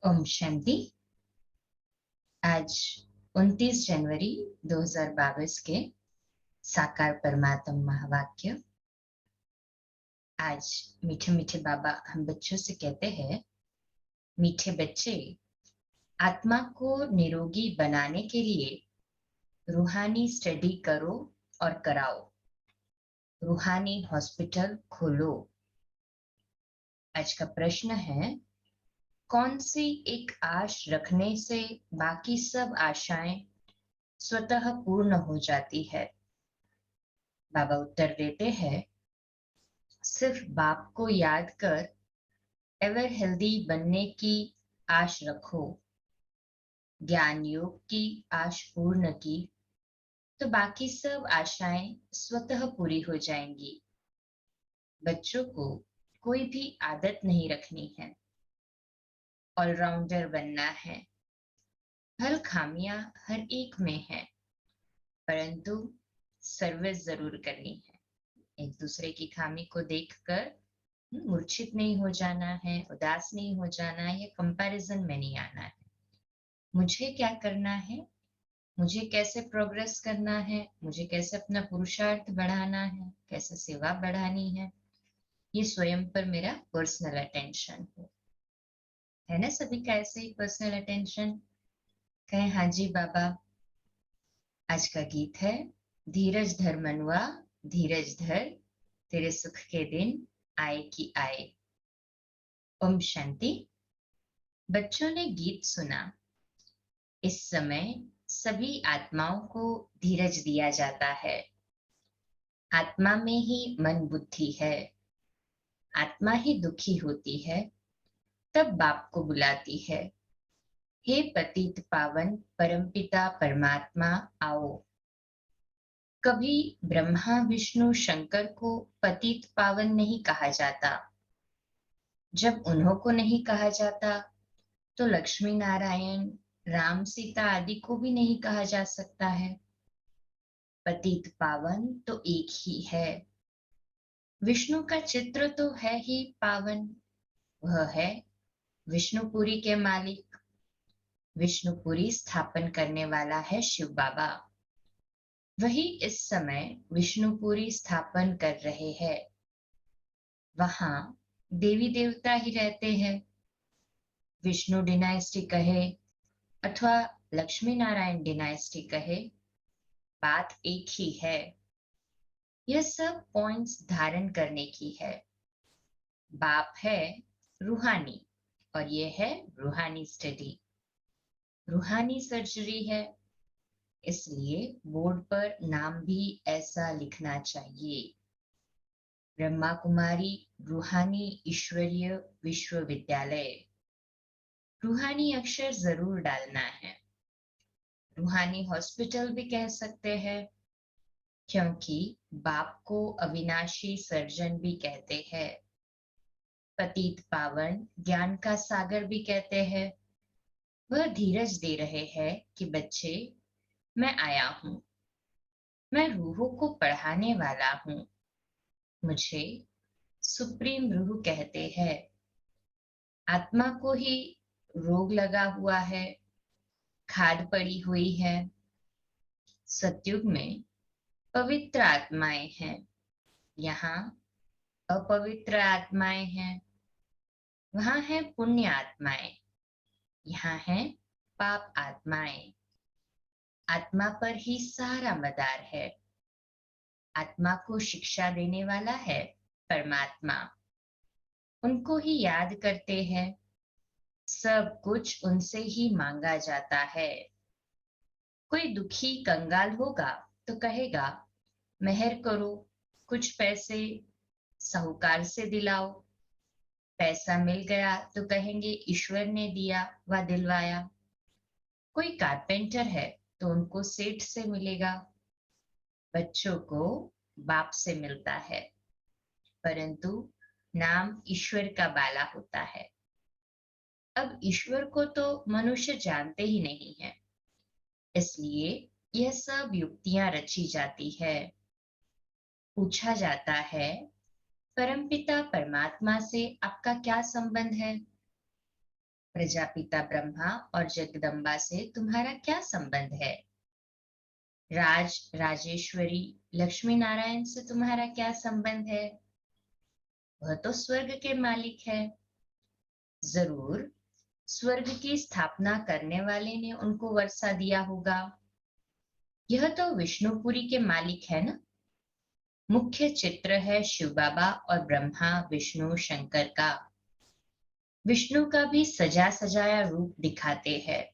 ओम शांति। आज 29 जनवरी 2022 के साकार परमात्म महावाक्य। आज मीठे मीठे बाबा हम बच्चों से कहते हैं, मीठे बच्चे, आत्मा को निरोगी बनाने के लिए रूहानी स्टडी करो और कराओ, रूहानी हॉस्पिटल खोलो। आज का प्रश्न है, कौन सी एक आश रखने से बाकी सब आशाएं स्वतः पूर्ण हो जाती है? बाबा उत्तर देते हैं, सिर्फ बाप को याद कर एवर हेल्दी बनने की आश रखो, ज्ञान योग की आश पूर्ण की तो बाकी सब आशाएं स्वतः पूरी हो जाएंगी। बच्चों को कोई भी आदत नहीं रखनी है, ऑलराउंडर बनना है। हर खामियां हर एक में है, परंतु सर्विस जरूर करनी है। एक दूसरे की खामी को देखकर मूर्छित नहीं हो जाना है, उदास नहीं हो जाना है, या कंपैरिजन में नहीं आना है। मुझे क्या करना है, मुझे कैसे प्रोग्रेस करना है, मुझे कैसे अपना पुरुषार्थ बढ़ाना है, कैसे सेवा बढ़ानी है, ये स्वयं पर मेरा पर्सनल अटेंशन है ना। सभी का ऐसे ही पर्सनल अटेंशन। कहें हाँ जी बाबा। आज का गीत है, धीरज धर मनुआ, धीरज धर, तेरे सुख के दिन आए कि आए। ओम शांति। बच्चों ने गीत सुना। इस समय सभी आत्माओं को धीरज दिया जाता है। आत्मा में ही मन बुद्धि है। आत्मा ही दुखी होती है, तब बाप को बुलाती है, हे पतित पावन परमपिता परमात्मा आओ। कभी ब्रह्मा विष्णु शंकर को पतित पावन नहीं कहा जाता। जब उन्हों को नहीं कहा जाता तो लक्ष्मी नारायण, राम सीता आदि को भी नहीं कहा जा सकता है। पतित पावन तो एक ही है। विष्णु का चित्र तो है ही पावन, वह है विष्णुपुरी के मालिक। विष्णुपुरी स्थापन करने वाला है शिव बाबा। वही इस समय विष्णुपुरी स्थापन कर रहे हैं। वहां देवी देवता ही रहते हैं। विष्णु डिनाइस्टी कहे अथवा लक्ष्मी नारायण डिनाइस्टी कहे, बात एक ही है। यह सब पॉइंट्स धारण करने की है। बाप है रूहानी और यह है रूहानी स्टडी, रूहानी सर्जरी है। इसलिए बोर्ड पर नाम भी ऐसा लिखना चाहिए, ब्रह्मा कुमारी रूहानी ईश्वरीय विश्वविद्यालय। रूहानी अक्षर जरूर डालना है। रूहानी हॉस्पिटल भी कह सकते हैं, क्योंकि बाप को अविनाशी सर्जन भी कहते हैं। पतित पावन ज्ञान का सागर भी कहते हैं। वह धीरज दे रहे हैं कि बच्चे, मैं आया हूं, मैं रूहों को पढ़ाने वाला हूं। मुझे सुप्रीम रूह कहते हैं। आत्मा को ही रोग लगा हुआ है, खाद पड़ी हुई है। सतयुग में पवित्र आत्माएं हैं, यहाँ अपवित्र आत्माएं हैं। वहां है पुण्य आत्माएं, यहाँ है पाप आत्माएं। आत्मा पर ही सारा मदार है। आत्मा को शिक्षा देने वाला है परमात्मा। उनको ही याद करते हैं। सब कुछ उनसे ही मांगा जाता है। कोई दुखी कंगाल होगा तो कहेगा, मेहर करो, कुछ पैसे साहूकार से दिलाओ। पैसा मिल गया तो कहेंगे ईश्वर ने दिया व दिलवाया। कोई कारपेंटर है तो उनको सेठ से मिलेगा। बच्चों को बाप से मिलता है, परंतु नाम ईश्वर का बाला होता है। अब ईश्वर को तो मनुष्य जानते ही नहीं है, इसलिए यह सब युक्तियां रची जाती है। पूछा जाता है, परमपिता परमात्मा से आपका क्या संबंध है? प्रजापिता ब्रह्मा और जगदम्बा से तुम्हारा क्या संबंध है? राज राजेश्वरी लक्ष्मी नारायण से तुम्हारा क्या संबंध है? वह तो स्वर्ग के मालिक है। जरूर स्वर्ग की स्थापना करने वाले ने उनको वर्षा दिया होगा। यह तो विष्णुपुरी के मालिक है ना। मुख्य चित्र है शिव बाबा और ब्रह्मा विष्णु शंकर का। विष्णु का भी सजा सजाया रूप दिखाते हैं।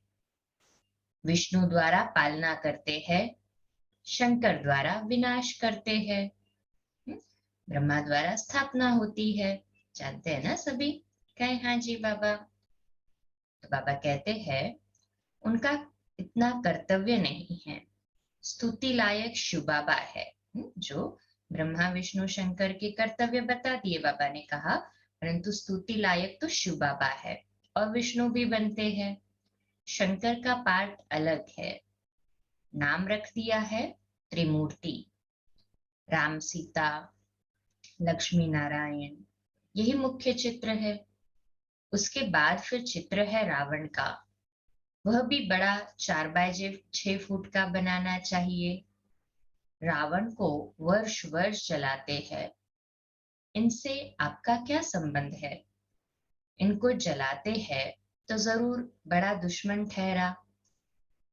विष्णु द्वारा पालना करते हैं, शंकर द्वारा विनाश करते हैं। हम्म, ब्रह्मा द्वारा स्थापना होती है। जानते हैं ना सभी? कहे हाँ जी बाबा। तो बाबा कहते हैं उनका इतना कर्तव्य नहीं है। स्तुति लायक शिव बाबा है। जो ब्रह्मा विष्णु शंकर के कर्तव्य बता दिए बाबा ने कहा, परंतु स्तुति लायक तो शिव बाबा है और विष्णु भी बनते हैं। शंकर का पार्ट अलग है। नाम रख दिया है त्रिमूर्ति। राम सीता लक्ष्मी नारायण, यही मुख्य चित्र है। उसके बाद फिर चित्र है रावण का। वह भी बड़ा 4x6 फुट का बनाना चाहिए। रावण को वर्ष वर्ष जलाते हैं। इनसे आपका क्या संबंध है? इनको जलाते हैं तो जरूर बड़ा दुश्मन ठहरा।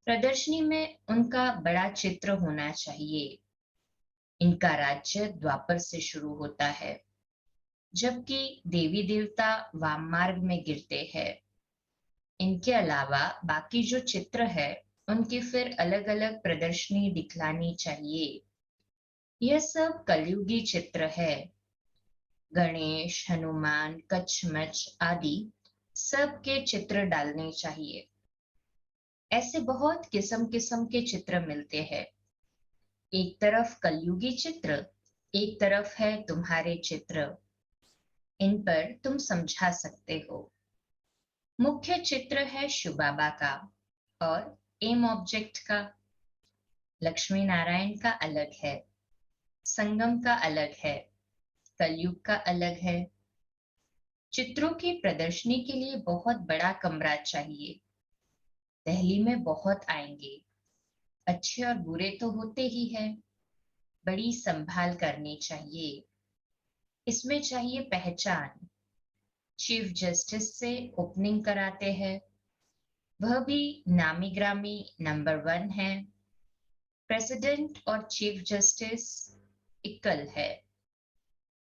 प्रदर्शनी में उनका बड़ा चित्र होना चाहिए। इनका राज्य द्वापर से शुरू होता है, जबकि देवी देवता वाम मार्ग में गिरते हैं। इनके अलावा बाकी जो चित्र है उनकी फिर अलग अलग प्रदर्शनी दिखलानी चाहिए। यह सब कलयुगी चित्र है। गणेश हनुमान कच्छमच आदि सबके चित्र डालने चाहिए। ऐसे बहुत किस्म किस्म के चित्र मिलते हैं। एक तरफ कलयुगी चित्र, एक तरफ है तुम्हारे चित्र। इन पर तुम समझा सकते हो। मुख्य चित्र है शिव बाबा का और एम ऑब्जेक्ट का। लक्ष्मी नारायण का अलग है, संगम का अलग है, कलयुग का अलग है। चित्रों की प्रदर्शनी के लिए बहुत बड़ा कमरा चाहिए। दिल्ली में बहुत आएंगे। अच्छे और बुरे तो होते ही हैं। बड़ी संभाल करनी चाहिए। इसमें चाहिए पहचान। चीफ जस्टिस से ओपनिंग कराते हैं। वह भी नामी ग्रामी नंबर 1 है। प्रेसिडेंट और चीफ जस्टिस इक्वल है।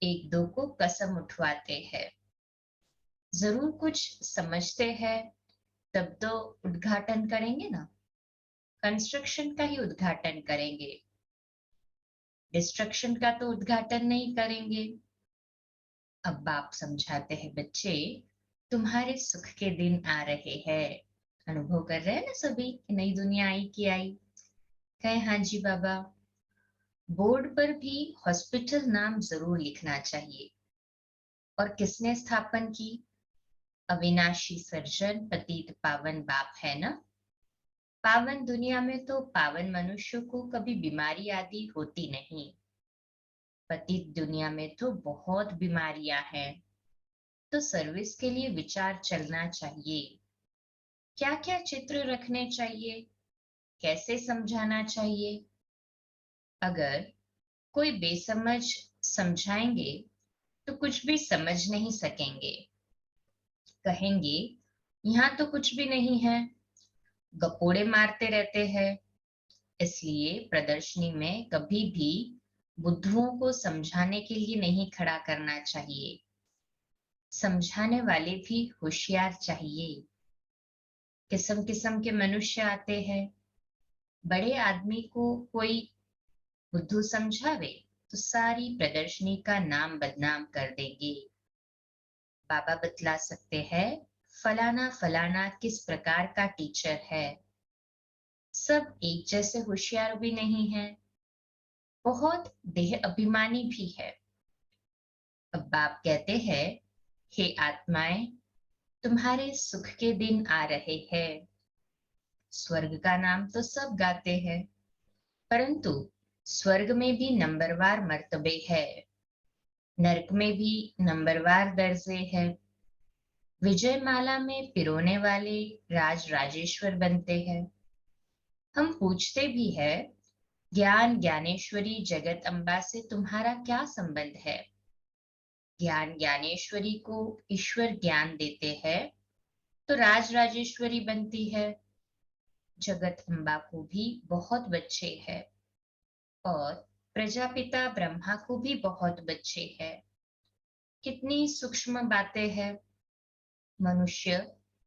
एक दो को कसम उठवाते हैं। जरूर कुछ समझते हैं तब तो उद्घाटन करेंगे ना। कंस्ट्रक्शन का ही उद्घाटन करेंगे, डिस्ट्रक्शन का तो उद्घाटन नहीं करेंगे। अब बाप समझाते हैं बच्चे, तुम्हारे सुख के दिन आ रहे हैं। अनुभव कर रहे हैं ना सभी कि नई दुनिया आई कि आई? कहे हाँ जी बाबा। बोर्ड पर भी हॉस्पिटल नाम जरूर लिखना चाहिए। और किसने स्थापन की? अविनाशी सर्जन पतित पावन बाप है ना। पावन दुनिया में तो पावन मनुष्य को कभी बीमारी आदि होती नहीं। पतित दुनिया में तो बहुत बीमारियां हैं। तो सर्विस के लिए विचार चलना चाहिए। क्या क्या चित्र रखने चाहिए, कैसे समझाना चाहिए। अगर कोई बेसमझ समझाएंगे तो कुछ भी समझ नहीं सकेंगे। कहेंगे यहाँ तो कुछ भी नहीं है, गपोड़े मारते रहते हैं। इसलिए प्रदर्शनी में कभी भी बुद्धुओं को समझाने के लिए नहीं खड़ा करना चाहिए। समझाने वाले भी होशियार चाहिए। किस्म किस्म के मनुष्य आते हैं। बड़े आदमी को कोई बुद्धू समझावे तो सारी प्रदर्शनी का नाम बदनाम कर देंगे। बाबा बतला सकते हैं फलाना फलाना किस प्रकार का टीचर है। सब एक जैसे होशियार भी नहीं है, बहुत देह अभिमानी भी है। अब बाप कहते हैं, हे आत्माएं, तुम्हारे सुख के दिन आ रहे हैं। स्वर्ग का नाम तो सब गाते हैं, परंतु स्वर्ग में भी नंबरवार मर्तबे है, नरक में भी नंबरवार दर्जे है। विजयमाला में पिरोने वाले राज राजेश्वर बनते हैं। हम पूछते भी है, ज्ञान ज्ञानेश्वरी जगत अम्बा से तुम्हारा क्या संबंध है? ज्ञान ज्ञानेश्वरी को ईश्वर ज्ञान देते हैं तो राज राजेश्वरी बनती है। जगत अम्बा को भी बहुत बच्चे हैं और प्रजापिता ब्रह्मा को भी बहुत बच्चे हैं। कितनी सूक्ष्म बातें हैं। मनुष्य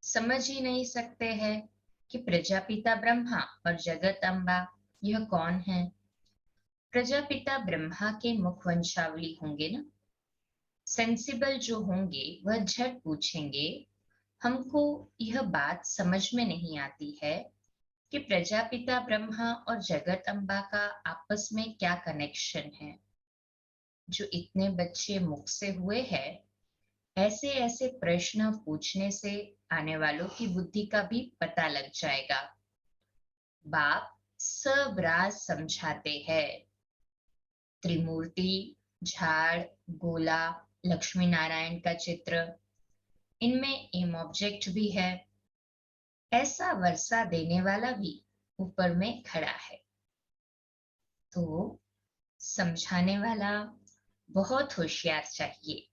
समझ ही नहीं सकते हैं कि प्रजापिता ब्रह्मा और जगत अम्बा यह कौन है। प्रजापिता ब्रह्मा के मुख वंशावली होंगे ना। सेंसिबल जो होंगे वह झट पूछेंगे, हमको यह बात समझ में नहीं आती है कि प्रजापिता ब्रह्मा और जगत अम्बा का आपस में क्या कनेक्शन है। जो इतने बच्चे मुख से हुए हैं, ऐसे ऐसे प्रश्न पूछने से आने वालों की बुद्धि का भी पता लग जाएगा। बाप सब राज समझाते हैं। त्रिमूर्ति, झाड़, गोला, लक्ष्मी नारायण का चित्र, इनमें एम ऑब्जेक्ट भी है। ऐसा वर्षा देने वाला भी ऊपर में खड़ा है। तो समझाने वाला बहुत होशियार चाहिए।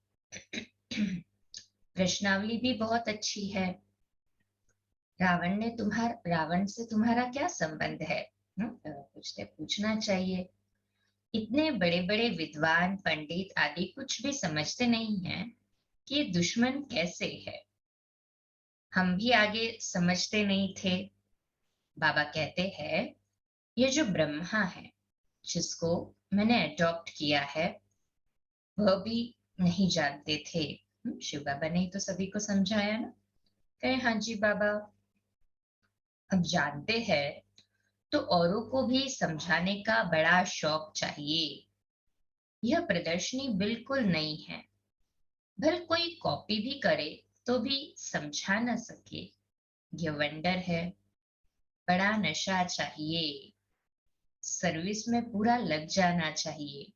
प्रश्नावली भी बहुत अच्छी है। रावण से तुम्हारा क्या संबंध है? पूछते पूछना चाहिए। इतने बड़े बड़े विद्वान पंडित आदि कुछ भी समझते नहीं हैं कि ये दुश्मन कैसे है। हम भी आगे समझते नहीं थे। बाबा कहते हैं, ये जो ब्रह्मा है जिसको मैंने अडॉप्ट किया है, वह भी नहीं जानते थे। शिव बाबा ने तो सभी को समझाया ना। कहे हाँ जी बाबा, अब जानते हैं तो औरों को भी समझाने का बड़ा शौक चाहिए। यह प्रदर्शनी बिल्कुल नई है। भले कोई कॉपी भी करे तो भी समझा न सके। यह वंडर है। बड़ा नशा चाहिए। सर्विस में पूरा लग जाना चाहिए।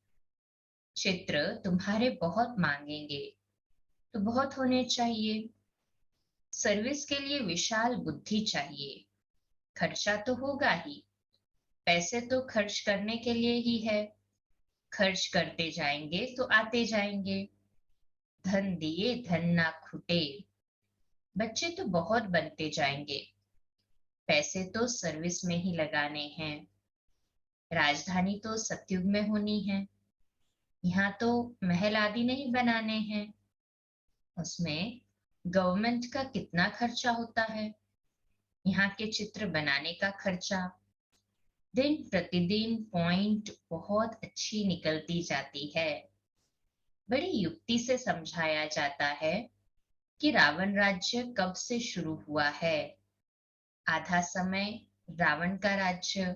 चित्र तुम्हारे बहुत मांगेंगे तो बहुत होने चाहिए। सर्विस के लिए विशाल बुद्धि चाहिए। खर्चा तो होगा ही। पैसे तो खर्च करने के लिए ही है। खर्च करते जाएंगे तो आते जाएंगे। धन दिए धन ना खुटे। बच्चे तो बहुत बनते जाएंगे। पैसे तो सर्विस में ही लगाने हैं। राजधानी तो सतयुग में होनी है। यहाँ तो महल आदि नहीं बनाने हैं। उसमें गवर्नमेंट का कितना खर्चा होता है। यहाँ के चित्र बनाने का खर्चा। दिन प्रतिदिन पॉइंट बहुत अच्छी निकलती जाती है। बड़ी युक्ति से समझाया जाता है कि रावण राज्य कब से शुरू हुआ है। आधा समय रावण का राज्य,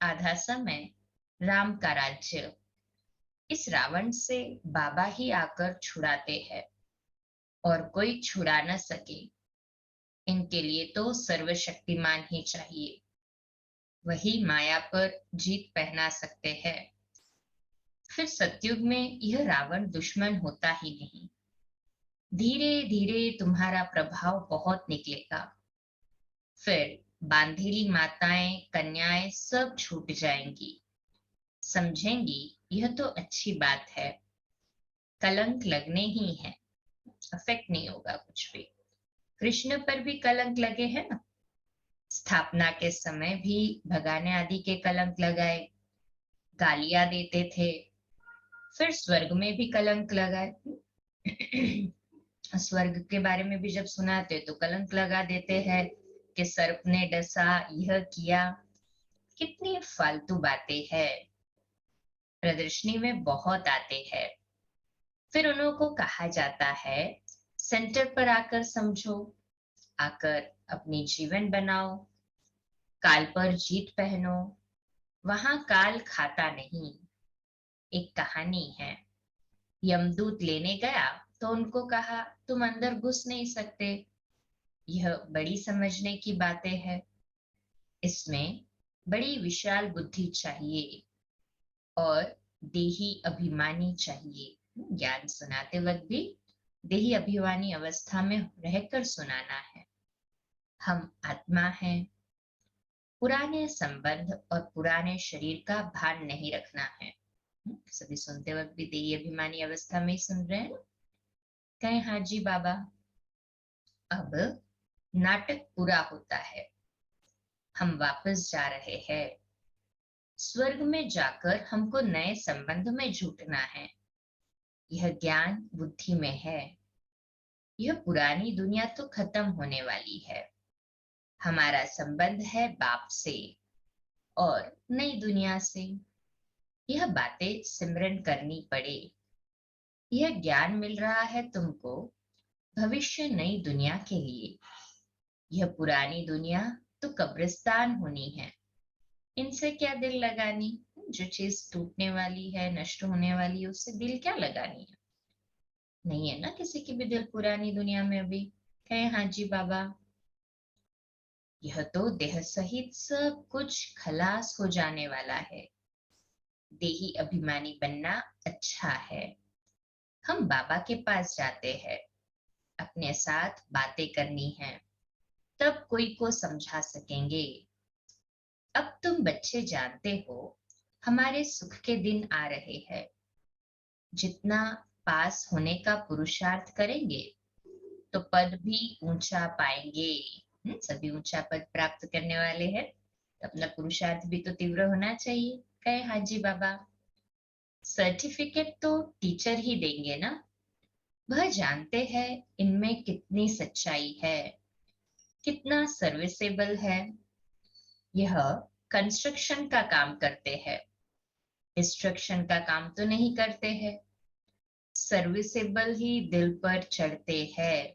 आधा समय राम का राज्य। इस रावण से बाबा ही आकर छुड़ाते हैं और कोई छुड़ा न सके। इनके लिए तो सर्वशक्तिमान ही चाहिए। वही माया पर जीत पहना सकते हैं। फिर सतयुग में यह रावण दुश्मन होता ही नहीं। धीरे धीरे तुम्हारा प्रभाव बहुत निकलेगा। फिर बांधेली माताएं कन्याएं सब छूट जाएंगी। समझेंगी यह तो अच्छी बात है। कलंक लगने ही है। अफेक्ट नहीं होगा कुछ भी। कृष्ण पर भी कलंक लगे हैं ना। स्थापना के समय भी भगाने आदि के कलंक लगाए। गालियां देते थे। फिर स्वर्ग में भी कलंक लगाए। स्वर्ग के बारे में भी जब सुनाते तो कलंक लगा देते हैं कि सर्प ने डसा, यह किया। कितनी फालतू बातें हैं। प्रदर्शनी में बहुत आते हैं। फिर उन्हों को कहा जाता है, सेंटर पर आकर समझो, आकर अपनी जीवन बनाओ, काल पर जीत पहनो। वहां काल खाता नहीं। एक कहानी है। यमदूत लेने गया तो उनको कहा, तुम अंदर घुस नहीं सकते। यह बड़ी समझने की बातें है। इसमें बड़ी विशाल बुद्धि चाहिए और देही अभिमानी चाहिए। ज्ञान सुनाते वक्त भी देही अभिमानी अवस्था में रहकर सुनाना है। हम आत्मा हैं। पुराने संबंध और पुराने शरीर का भार नहीं रखना है। सभी सुनते वक्त भी देही अभिमानी अवस्था में ही सुन रहे हैं। कहें हाँ जी बाबा। अब नाटक पूरा होता है। हम वापस जा रहे हैं। स्वर्ग में जाकर हमको नए संबंध में जुटना है। यह ज्ञान बुद्धि में है। यह पुरानी दुनिया तो खत्म होने वाली है। हमारा संबंध है बाप से और नई दुनिया से। यह बातें सिमरन करनी पड़े। यह ज्ञान मिल रहा है तुमको भविष्य नई दुनिया के लिए। यह पुरानी दुनिया तो कब्रिस्तान होनी है। इनसे क्या दिल लगानी। जो चीज टूटने वाली है, नष्ट होने वाली है, उससे दिल क्या लगानी है। नहीं है ना किसी की भी दिल पुरानी दुनिया में अभी। कहे हाँ जी बाबा। यह तो देह सहित सब कुछ खलास हो जाने वाला है। देही अभिमानी बनना अच्छा है। हम बाबा के पास जाते हैं। अपने साथ बातें करनी है, तब कोई को समझा सकेंगे। अब तुम बच्चे जानते हो हमारे सुख के दिन आ रहे हैं। जितना पास होने का पुरुषार्थ करेंगे तो पद भी ऊंचा पाएंगे। सभी ऊंचा पद प्राप्त करने वाले हैं, तो अपना पुरुषार्थ भी तो तीव्र होना चाहिए। कहे हाँ जी बाबा। सर्टिफिकेट तो टीचर ही देंगे ना। वह जानते हैं इनमें कितनी सच्चाई है, कितना सर्विसेबल है। यह कंस्ट्रक्शन का काम करते हैं, डिस्ट्रक्शन का काम तो नहीं करते हैं। सर्विसेबल ही दिल पर चढ़ते हैं।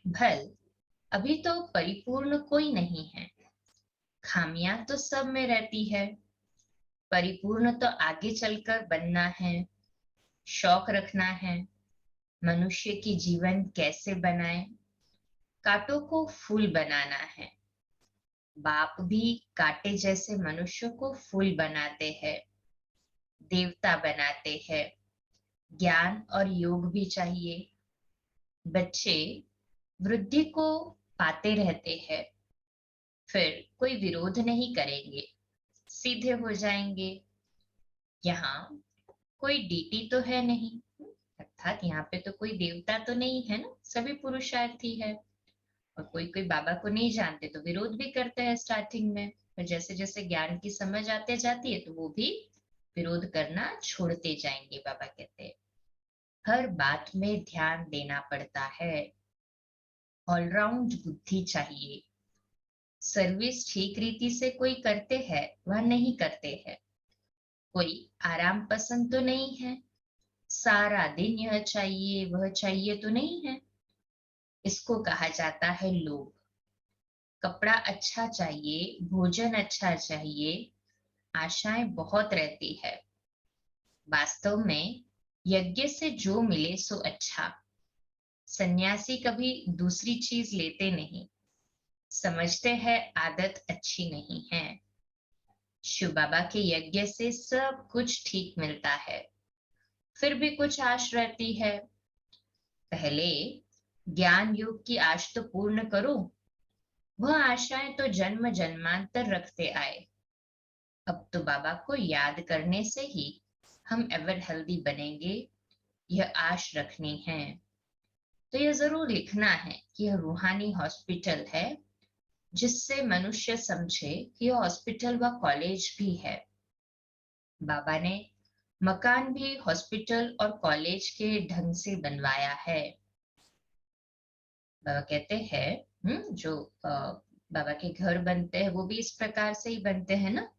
भल अभी तो परिपूर्ण कोई नहीं है। खामियां तो सब में रहती है। परिपूर्ण तो आगे चलकर बनना है। शौक रखना है मनुष्य की जीवन कैसे बनाए। कांटों को फूल बनाना है। बाप भी कांटे जैसे मनुष्य को फूल बनाते हैं, देवता बनाते हैं। ज्ञान और योग भी चाहिए। बच्चे वृद्धि को पाते रहते हैं, फिर कोई विरोध नहीं करेंगे, सीधे हो जाएंगे। यहाँ कोई डीटी तो है नहीं, अर्थात यहाँ पे तो कोई देवता तो नहीं है ना, सभी पुरुषार्थी है। और कोई कोई बाबा को नहीं जानते तो विरोध भी करते हैं स्टार्टिंग में, पर जैसे जैसे ज्ञान की समझ आते जाती है तो वो भी विरोध करना छोड़ते जाएंगे। बाबा कहते हैं हर बात में ध्यान देना पड़ता है। ऑलराउंड बुद्धि चाहिए। सर्विस ठीक रीति से कोई करते हैं वह नहीं करते हैं। कोई आराम पसंद तो नहीं है, सारा दिन यह चाहिए वह चाहिए तो नहीं है। इसको कहा जाता है लोभ। कपड़ा अच्छा चाहिए, भोजन अच्छा चाहिए, आशाएं बहुत रहती है। वास्तव में यज्ञ से जो मिले सो अच्छा। सन्यासी कभी दूसरी चीज लेते नहीं, समझते हैं आदत अच्छी नहीं है। शिव बाबा के यज्ञ से सब कुछ ठीक मिलता है, फिर भी कुछ आश रहती है। पहले ज्ञान योग की आश तो पूर्ण करो। वह आशाएं तो जन्म जन्मांतर रखते आए। अब तो बाबा को याद करने से ही हम एवर हेल्दी बनेंगे, यह आश रखनी है। तो यह जरूर लिखना है कि यह रूहानी हॉस्पिटल है, जिससे मनुष्य समझे कि यह हॉस्पिटल व कॉलेज भी है। बाबा ने मकान भी हॉस्पिटल और कॉलेज के ढंग से बनवाया है। बाबा कहते हैं जो बाबा के घर बनते हैं वो भी इस प्रकार से ही बनते हैं ना।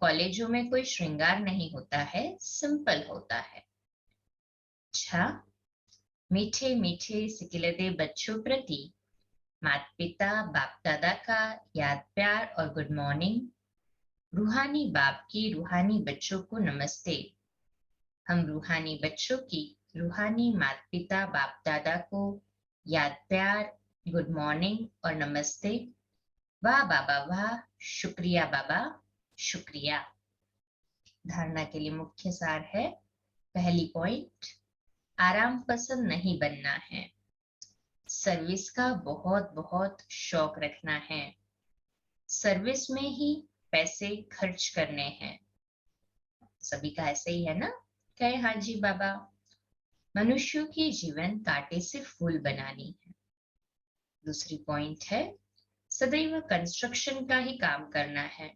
कॉलेजों में कोई श्रृंगार नहीं होता है, सिंपल होता है। अच्छा, मीठे मीठे सिकिलते बच्चों प्रति माता पिता बाप दादा का याद प्यार और गुड मॉर्निंग। रूहानी बाप की रूहानी बच्चों को नमस्ते। हम रूहानी बच्चों की रूहानी माता पिता बाप दादा को याद प्यार, गुड मॉर्निंग और नमस्ते। वाह बाबा वाह, शुक्रिया बाबा, शुक्रिया। धारणा के लिए मुख्य सार है। पहली पॉइंट, आराम पसंद नहीं बनना है। सर्विस का बहुत बहुत शौक रखना है। सर्विस में ही पैसे खर्च करने हैं। सभी का ऐसे ही है ना? कहे हाँ जी बाबा। मनुष्यों की जीवन कांटे से फूल बनानी है। दूसरी पॉइंट है, सदैव कंस्ट्रक्शन का ही काम करना है,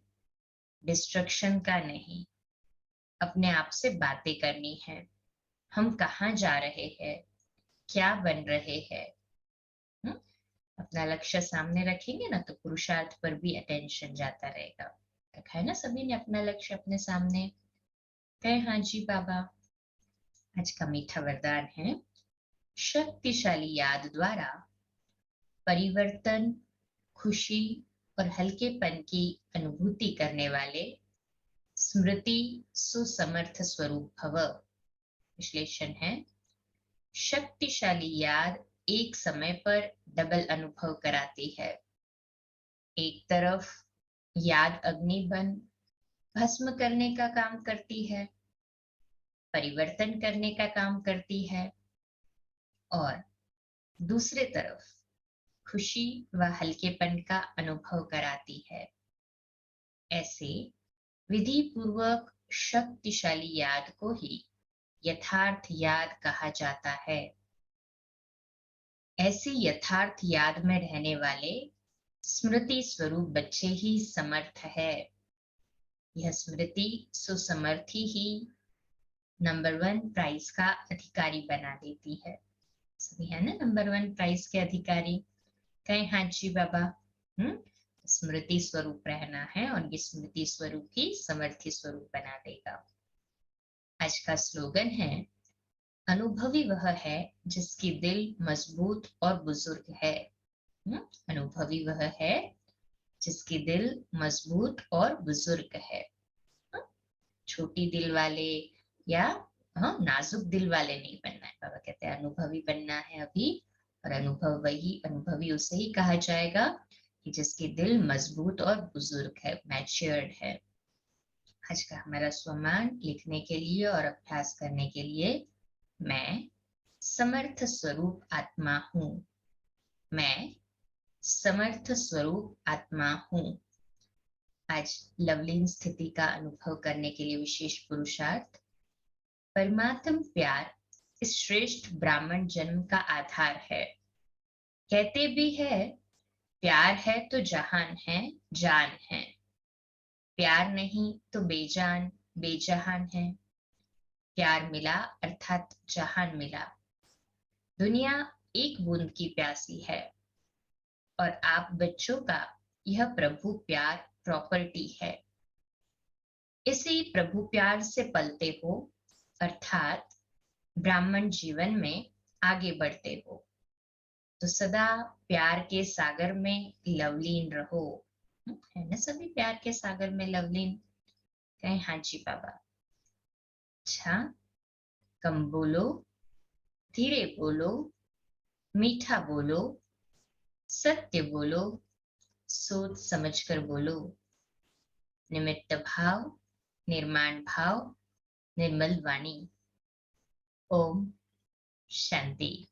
डिस्ट्रक्शन का नहीं। अपने आप से बातें करनी है। हम कहाँ जा रहे हैं, क्या बन रहे हैं। हम्म? अपना लक्ष्य सामने रखेंगे ना तो पुरुषार्थ पर भी अटेंशन जाता रहेगा। रखा है ना सभी ने अपना लक्ष्य अपने सामने? कहे हाँ जी बाबा। आज का मीठा वरदान है, शक्तिशाली याद द्वारा परिवर्तन, खुशी और हल्केपन की अनुभूति करने वाले स्मृति सुसमर्थ स्वरूप भव। विश्लेषण है, शक्तिशाली याद एक समय पर डबल अनुभव कराती है। एक तरफ याद अग्नि बन भस्म करने का काम करती है, परिवर्तन करने का काम करती है, और दूसरे तरफ खुशी व हल्केपन का अनुभव कराती है। ऐसे विधि पूर्वक शक्तिशाली याद को ही यथार्थ याद कहा जाता है। ऐसी यथार्थ याद में रहने वाले स्मृति स्वरूप बच्चे ही समर्थ है। यह स्मृति सुसमर्थी ही नंबर 1 प्राइज का अधिकारी बना देती है। सभी है ना नंबर 1 प्राइज के अधिकारी? कहें हाँ जी बाबा। स्मृति स्वरूप रहना है और ये स्मृति स्वरूप ही समर्थी स्वरूप बना देगा। आज का स्लोगन है, अनुभवी वह है जिसकी दिल मजबूत और बुजुर्ग है। अनुभवी वह है जिसकी दिल मजबूत और बुजुर्ग है। छोटी दिल वाले या नाजुक दिल वाले नहीं बनना है। बाबा कहते हैं अनुभवी बनना है अभी, और अनुभवी उसे ही कहा जाएगा कि जिसकी दिल मजबूत और बुजुर्ग है, मैच्योर्ड है। आज का हमारा स्वमान लिखने के लिए और अभ्यास करने के लिए, मैं समर्थ स्वरूप आत्मा हूं। मैं समर्थ स्वरूप आत्मा हूं। आज लवलीन स्थिति का अनुभव करने के लिए विशेष पुरुषार्थ, परमात्म प्यार इस श्रेष्ठ ब्राह्मण जन्म का आधार है। कहते भी है, प्यार है तो जहान है, जान है। प्यार नहीं तो बेजान बेजहान है। प्यार मिला अर्थात जहान मिला। दुनिया एक बूंद की प्यासी है और आप बच्चों का यह प्रभु प्यार प्रॉपर्टी है। इसी प्रभु प्यार से पलते हो, अर्थात ब्राह्मण जीवन में आगे बढ़ते हो, तो सदा प्यार के सागर में लवलीन रहो। है ना सभी प्यार के सागर में लवलीन? कहें हाँ जी बाबा। अच्छा, कम बोलो, धीरे बोलो, मीठा बोलो, सत्य बोलो, सोच समझकर बोलो। निमित्त भाव, निर्माण भाव, निर्मल वाणी। ओम शांति।